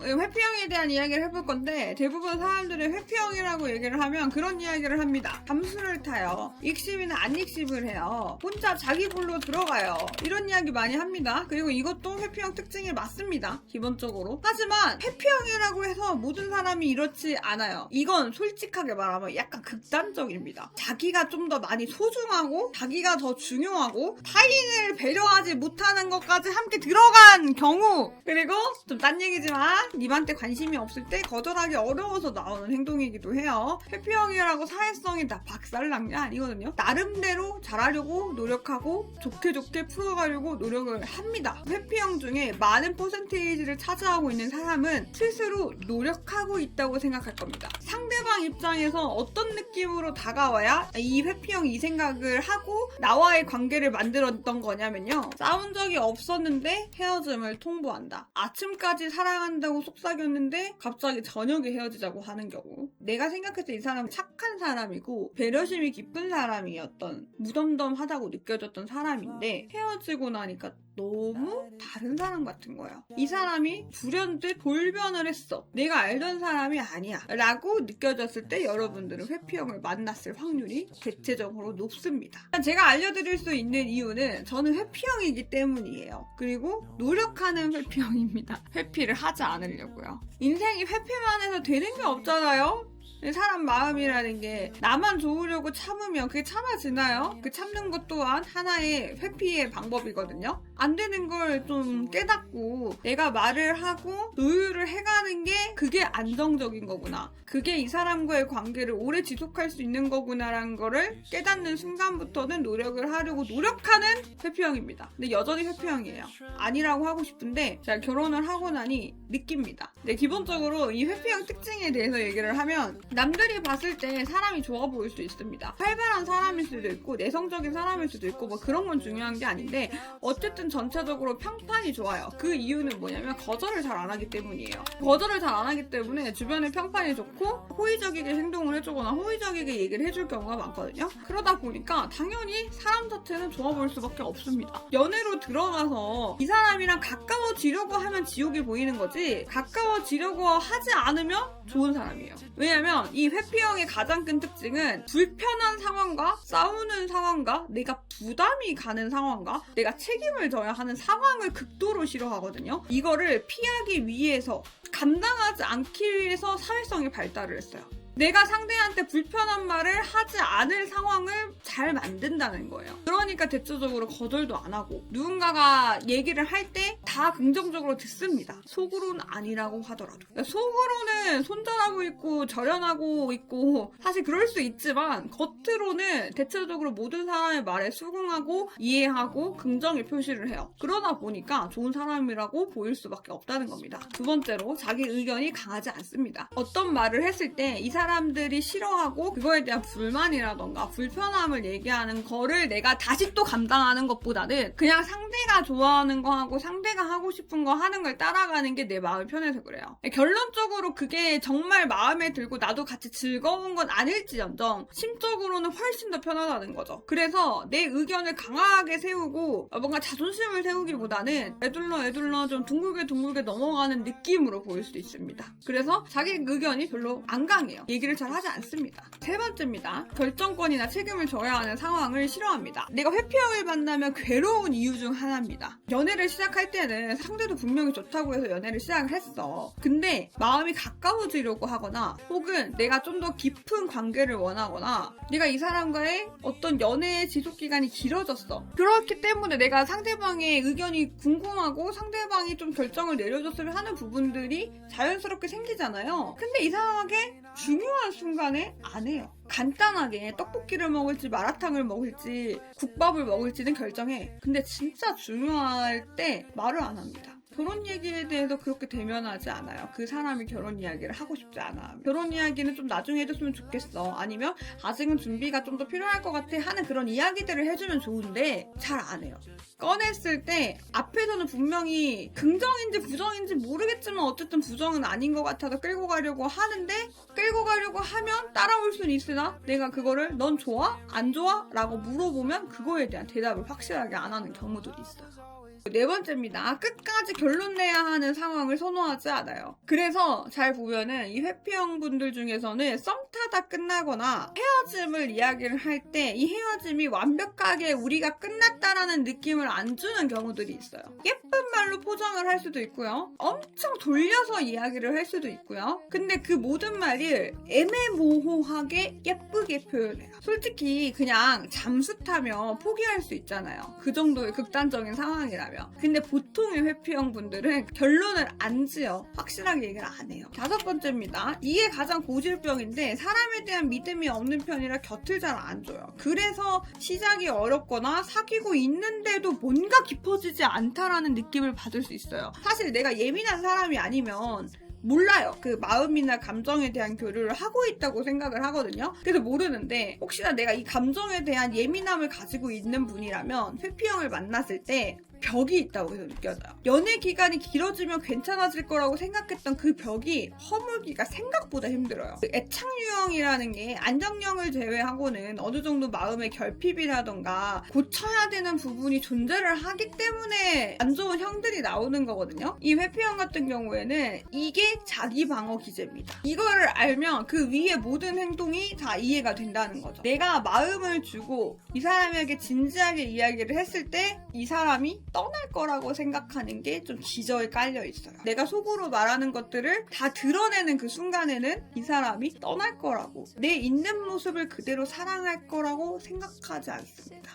회피형에 대한 이야기를 해볼 건데 대부분 사람들이 회피형이라고 얘기를 하면 그런 이야기를 합니다. 잠수를 타요. 익십이나 안 익십을 해요. 혼자 자기 볼로 들어가요. 이런 이야기 많이 합니다. 그리고 이것도 회피형 특징이 맞습니다. 기본적으로. 하지만 회피형이라고 해서 모든 사람이 이렇지 않아요. 이건 솔직하게 말하면 약간 극단적입니다. 자기가 좀 더 많이 소중하고 자기가 더 중요하고 타인을 배려하지 못하는 것까지 함께 들어간 경우, 그리고 좀 딴 얘기지만 님한테 관심이 없을 때 거절하기 어려워서 나오는 행동이기도 해요. 회피형이라고 사회성이 다 박살난 게 아니거든요. 나름대로 잘하려고 노력하고 좋게 풀어가려고 노력을 합니다. 회피형 중에 많은 퍼센테이지를 차지하고 있는 사람은 스스로 노력하고 있다고 생각할 겁니다. 상대방 입장에서 어떤 느낌으로 다가와야 이 회피형이 이 생각을 하고 나와의 관계를 만들었던 거냐면요. 싸운 적이 없었는데 헤어짐을 통보한다. 아침까지 사랑한다고 속삭였는데 갑자기 저녁에 헤어지자고 하는 경우. 내가 생각했을 때 이 사람은 착한 사람이고 배려심이 깊은 사람이었던, 무덤덤하다고 느껴졌던 사람인데 헤어지고 나니까 너무 다른 사람 같은 거예요. 이 사람이 불현듯 돌변을 했어. 내가 알던 사람이 아니야 라고 느껴졌을 때 여러분들은 회피형을 만났을 확률이 대체적으로 높습니다. 제가 알려드릴 수 있는 이유는 저는 회피형이기 때문이에요. 그리고 노력하는 회피형입니다. 회피를 하지 않으려고요. 인생이 회피만 해서 되는 게 없잖아요. 사람 마음이라는 게 나만 좋으려고 참으면 그게 참아지나요? 그 참는 것 또한 하나의 회피의 방법이거든요. 안 되는 걸 좀 깨닫고 내가 말을 하고 노유를 해가는 게 그게 안정적인 거구나. 그게 이 사람과의 관계를 오래 지속할 수 있는 거구나라는 거를 깨닫는 순간부터는 노력을 하려고 노력하는 회피형입니다. 근데 여전히 회피형이에요. 아니라고 하고 싶은데 제가 결혼을 하고 나니 느낍니다. 근데 기본적으로 이 회피형 특징에 대해서 얘기를 하면 남들이 봤을 때 사람이 좋아 보일 수 있습니다. 활발한 사람일 수도 있고 내성적인 사람일 수도 있고 뭐 그런 건 중요한 게 아닌데 어쨌든 전체적으로 평판이 좋아요. 그 이유는 뭐냐면 거절을 잘 안 하기 때문이에요. 거절을 잘 안 하기 때문에 주변의 평판이 좋고 호의적이게 행동을 해주거나 호의적이게 얘기를 해줄 경우가 많거든요. 그러다 보니까 당연히 사람 자체는 좋아 보일 수밖에 없습니다. 연애로 들어가서 이 사람이랑 가까워지려고 하면 지옥이 보이는 거지 가까워지려고 하지 않으면 좋은 사람이에요. 왜냐면 이 회피형의 가장 큰 특징은 불편한 상황과 싸우는 상황과 내가 부담이 가는 상황과 내가 책임을 져야 하는 상황을 극도로 싫어하거든요. 이거를 피하기 위해서, 감당하지 않기 위해서 사회성이 발달을 했어요. 내가 상대한테 불편한 말을 하지 않을 상황을 잘 만든다는 거예요. 그러니까 대체적으로 거절도 안 하고 누군가가 얘기를 할 때 다 긍정적으로 듣습니다. 속으로는 아니라고 하더라도. 속으로는 손절하고 있고 절연하고 있고 사실 그럴 수 있지만 겉으로는 대체적으로 모든 사람의 말에 수긍하고 이해하고 긍정의 표시를 해요. 그러다 보니까 좋은 사람이라고 보일 수밖에 없다는 겁니다. 두 번째로 자기 의견이 강하지 않습니다. 어떤 말을 했을 때 이 사람들이 싫어하고 그거에 대한 불만이라던가 불편함을 얘기하는 거를 내가 다시 또 감당하는 것보다는 그냥 상대가 좋아하는 거 하고 상대가 하고 싶은 거 하는 걸 따라가는 게 내 마음이 편해서 그래요. 결론적으로 그게 정말 마음에 들고 나도 같이 즐거운 건 아닐지언정 심적으로는 훨씬 더 편하다는 거죠. 그래서 내 의견을 강하게 세우고 뭔가 자존심을 세우기보다는 애둘러 좀 둥글게 넘어가는 느낌으로 보일 수도 있습니다. 그래서 자기 의견이 별로 안 강해요. 얘기를 잘 하지 않습니다. 세 번째입니다. 결정권이나 책임을 져야 하는 상황을 싫어합니다. 내가 회피형을 만나면 괴로운 이유 중 하나입니다. 연애를 시작할 때는 상대도 분명히 좋다고 해서 연애를 시작을 했어. 근데 마음이 가까워지려고 하거나 혹은 내가 좀 더 깊은 관계를 원하거나 내가 이 사람과의 어떤 연애의 지속기간이 길어졌어. 그렇기 때문에 내가 상대방의 의견이 궁금하고 상대방이 좀 결정을 내려줬으면 하는 부분들이 자연스럽게 생기잖아요. 근데 이상하게 중요한 순간에 안 해요. 간단하게 떡볶이를 먹을지 마라탕을 먹을지 국밥을 먹을지는 결정해. 근데 진짜 중요할 때 말을 안 합니다. 결혼 얘기에 대해서 그렇게 대면하지 않아요. 그 사람이 결혼 이야기를 하고 싶지 않아. 결혼 이야기는 좀 나중에 해줬으면 좋겠어. 아니면 아직은 준비가 좀 더 필요할 것 같아 하는 그런 이야기들을 해주면 좋은데 잘 안 해요. 꺼냈을 때 앞에서는 분명히 긍정인지 부정인지 모르겠지만 어쨌든 부정은 아닌 것 같아서 끌고 가려고 하는데 끌고 가려고 하면 따라올 수는 있으나 내가 그거를 넌 좋아? 안 좋아? 라고 물어보면 그거에 대한 대답을 확실하게 안 하는 경우들이 있어요. 네 번째입니다. 끝까지 결론 내야 하는 상황을 선호하지 않아요. 그래서 잘 보면은 이 회피형분들 중에서는 썸 타다 끝나거나 헤어짐을 이야기를 할 때 이 헤어짐이 완벽하게 우리가 끝났다라는 느낌을 안 주는 경우들이 있어요. 예쁜 말로 포장을 할 수도 있고요. 엄청 돌려서 이야기를 할 수도 있고요. 근데 그 모든 말을 애매모호하게 예쁘게 표현해요. 솔직히 그냥 잠수 타면 포기할 수 있잖아요. 그 정도의 극단적인 상황이라면. 근데 보통의 회피형 분들은 결론을 안 지어. 확실하게 얘기를 안 해요. 다섯 번째입니다. 이게 가장 고질병인데 사람에 대한 믿음이 없는 편이라 곁을 잘 안 줘요. 그래서 시작이 어렵거나 사귀고 있는데도 뭔가 깊어지지 않다라는 느낌을 받을 수 있어요. 사실 내가 예민한 사람이 아니면 몰라요. 그 마음이나 감정에 대한 교류를 하고 있다고 생각을 하거든요. 그래서 모르는데 혹시나 내가 이 감정에 대한 예민함을 가지고 있는 분이라면 회피형을 만났을 때 벽이 있다고 해서 느껴져요. 연애 기간이 길어지면 괜찮아질 거라고 생각했던 그 벽이 허물기가 생각보다 힘들어요. 그 애착 유형이라는 게 안정형을 제외하고는 어느 정도 마음의 결핍이라던가 고쳐야 되는 부분이 존재를 하기 때문에 안 좋은 형들이 나오는 거거든요. 이 회피형 같은 경우에는 이게 자기 방어 기제입니다. 이거를 알면 그 위의 모든 행동이 다 이해가 된다는 거죠. 내가 마음을 주고 이 사람에게 진지하게 이야기를 했을 때 이 사람이 떠날 거라고 생각하는 게 좀 기저에 깔려 있어요. 내가 속으로 말하는 것들을 다 드러내는 그 순간에는 이 사람이 떠날 거라고, 내 있는 모습을 그대로 사랑할 거라고 생각하지 않습니다.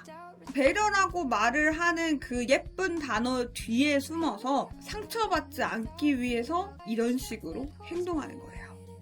배려라고 말을 하는 그 예쁜 단어 뒤에 숨어서 상처받지 않기 위해서 이런 식으로 행동하는 거예요.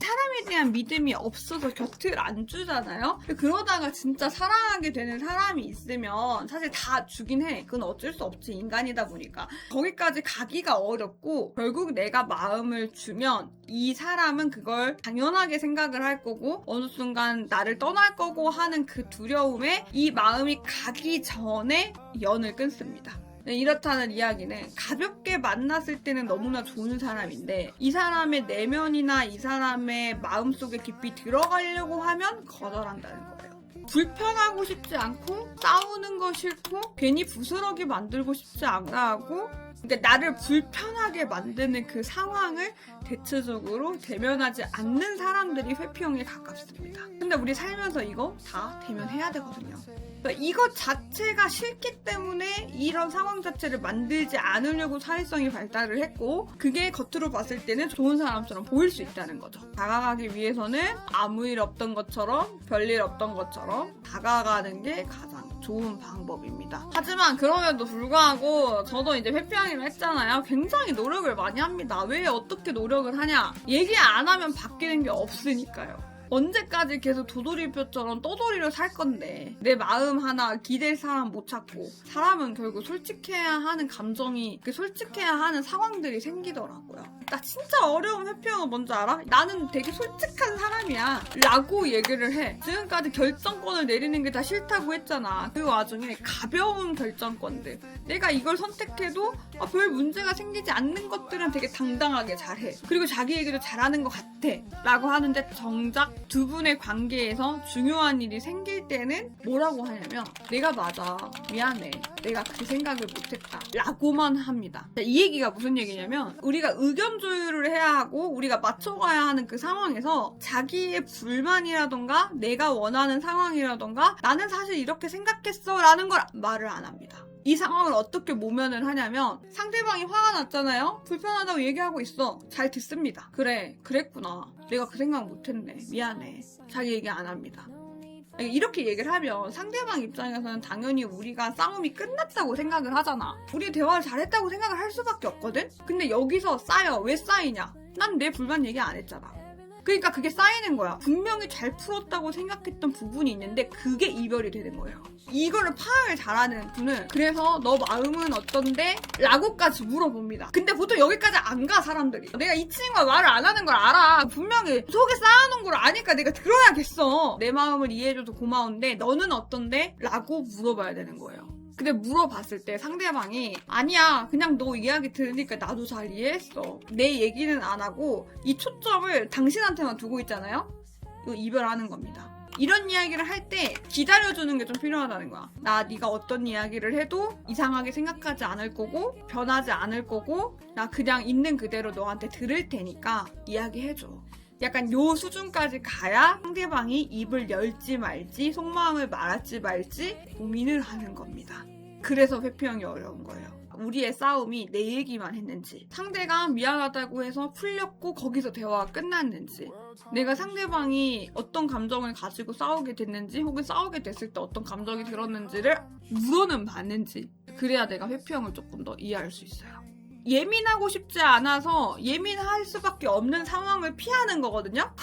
사람에 대한 믿음이 없어서 곁을 안 주잖아요? 그러다가 진짜 사랑하게 되는 사람이 있으면 사실 다 주긴 해. 그건 어쩔 수 없지. 인간이다 보니까. 거기까지 가기가 어렵고 결국 내가 마음을 주면 이 사람은 그걸 당연하게 생각을 할 거고 어느 순간 나를 떠날 거고 하는 그 두려움에 이 마음이 가기 전에 연을 끊습니다. 이렇다는 이야기는 가볍게 만났을 때는 너무나 좋은 사람인데 이 사람의 내면이나 이 사람의 마음속에 깊이 들어가려고 하면 거절한다는 거예요. 불편하고 싶지 않고 싸우는 거 싫고 괜히 부스러기 만들고 싶지 않아 하고 그러니까 나를 불편하게 만드는 그 상황을 대체적으로 대면하지 않는 사람들이 회피형에 가깝습니다. 근데 우리 살면서 이거 다 대면해야 되거든요. 그러니까 이것 자체가 싫기 때문에 이런 상황 자체를 만들지 않으려고 사회성이 발달을 했고 그게 겉으로 봤을 때는 좋은 사람처럼 보일 수 있다는 거죠. 다가가기 위해서는 아무 일 없던 것처럼 별일 없던 것처럼 다가가는 게 가장 좋은 방법입니다. 하지만 그럼에도 불구하고 저도 이제 회피형이라 했잖아요. 굉장히 노력을 많이 합니다. 왜 어떻게 노력을 하냐? 얘기 안 하면 바뀌는 게 없으니까요. 언제까지 계속 도돌이표처럼 떠돌이로 살 건데 내 마음 하나 기댈 사람 못 찾고 사람은 결국 솔직해야 하는 감정이 솔직해야 하는 상황들이 생기더라고요. 나 진짜 어려운 회피형은 뭔지 알아? 나는 되게 솔직한 사람이야 라고 얘기를 해. 지금까지 결정권을 내리는 게 다 싫다고 했잖아. 그 와중에 가벼운 결정권들 내가 이걸 선택해도 별 문제가 생기지 않는 것들은 되게 당당하게 잘해. 그리고 자기 얘기도 잘하는 것 같아 라고 하는데 정작 두 분의 관계에서 중요한 일이 생길 때는 뭐라고 하냐면 내가 맞아 미안해 내가 그 생각을 못했다 라고만 합니다. 이 얘기가 무슨 얘기냐면 우리가 의견 조율을 해야 하고 우리가 맞춰가야 하는 그 상황에서 자기의 불만이라던가 내가 원하는 상황이라던가 나는 사실 이렇게 생각했어 라는 걸 말을 안 합니다. 이 상황을 어떻게 모면을 하냐면 상대방이 화가 났잖아요? 불편하다고 얘기하고 있어. 잘 듣습니다. 그래, 그랬구나. 내가 그 생각 못했네. 미안해. 자기 얘기 안 합니다. 이렇게 얘기를 하면 상대방 입장에서는 당연히 우리가 싸움이 끝났다고 생각을 하잖아. 우리 대화를 잘했다고 생각을 할 수밖에 없거든? 근데 여기서 쌓여. 왜 쌓이냐? 난 내 불만 얘기 안 했잖아. 그러니까 그게 쌓이는 거야. 분명히 잘 풀었다고 생각했던 부분이 있는데 그게 이별이 되는 거예요. 이거를 파악을 잘하는 분은 그래서 너 마음은 어떤데? 라고까지 물어봅니다. 근데 보통 여기까지 안 가 사람들이. 내가 이 친구가 말을 안 하는 걸 알아. 분명히 속에 쌓아놓은 걸 아니까 내가 들어야겠어. 내 마음을 이해해줘서 고마운데 너는 어떤데? 라고 물어봐야 되는 거예요. 근데 물어봤을 때 상대방이 아니야 그냥 너 이야기 들으니까 나도 잘 이해했어 내 얘기는 안 하고 이 초점을 당신한테만 두고 있잖아요. 이거 이별하는 겁니다. 이런 이야기를 할 때 기다려주는 게 좀 필요하다는 거야. 나 네가 어떤 이야기를 해도 이상하게 생각하지 않을 거고 변하지 않을 거고 나 그냥 있는 그대로 너한테 들을 테니까 이야기해줘. 약간 요 수준까지 가야 상대방이 입을 열지 말지 속마음을 말할지 말지 고민을 하는 겁니다. 그래서 회피형이 어려운 거예요. 우리의 싸움이 내 얘기만 했는지, 상대가 미안하다고 해서 풀렸고 거기서 대화가 끝났는지, 내가 상대방이 어떤 감정을 가지고 싸우게 됐는지 혹은 싸우게 됐을 때 어떤 감정이 들었는지를 물어는 봤는지, 그래야 내가 회피형을 조금 더 이해할 수 있어요. 예민하고 싶지 않아서 예민할 수밖에 없는 상황을 피하는 거거든요?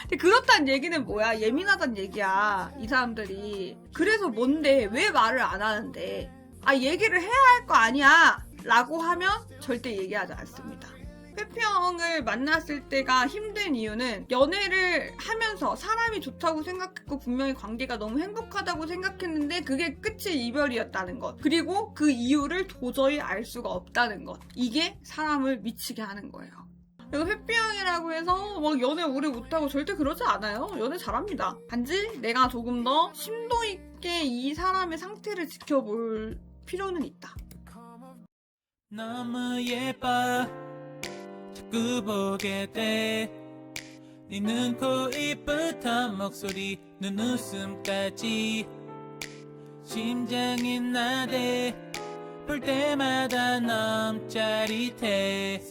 근데 그렇다는 얘기는 뭐야? 예민하다는 얘기야, 이 사람들이. 그래서 뭔데? 왜 말을 안 하는데? 얘기를 해야 할 거 아니야! 라고 하면 절대 얘기하지 않습니다. 회피형을 만났을 때가 힘든 이유는 연애를 하면서 사람이 좋다고 생각했고 분명히 관계가 너무 행복하다고 생각했는데 그게 끝이 이별이었다는 것. 그리고 그 이유를 도저히 알 수가 없다는 것. 이게 사람을 미치게 하는 거예요. 그래서 회피형이라고 해서 막 연애 오래 못하고 절대 그러지 않아요. 연애 잘합니다. 단지 내가 조금 더 심도 있게 이 사람의 상태를 지켜볼 필요는 있다. 너무 예뻐 자꾸 보게 돼 네 눈, 코, 입부터 목소리, 눈웃음까지 심장이 나대 볼 때마다 너무 짜릿해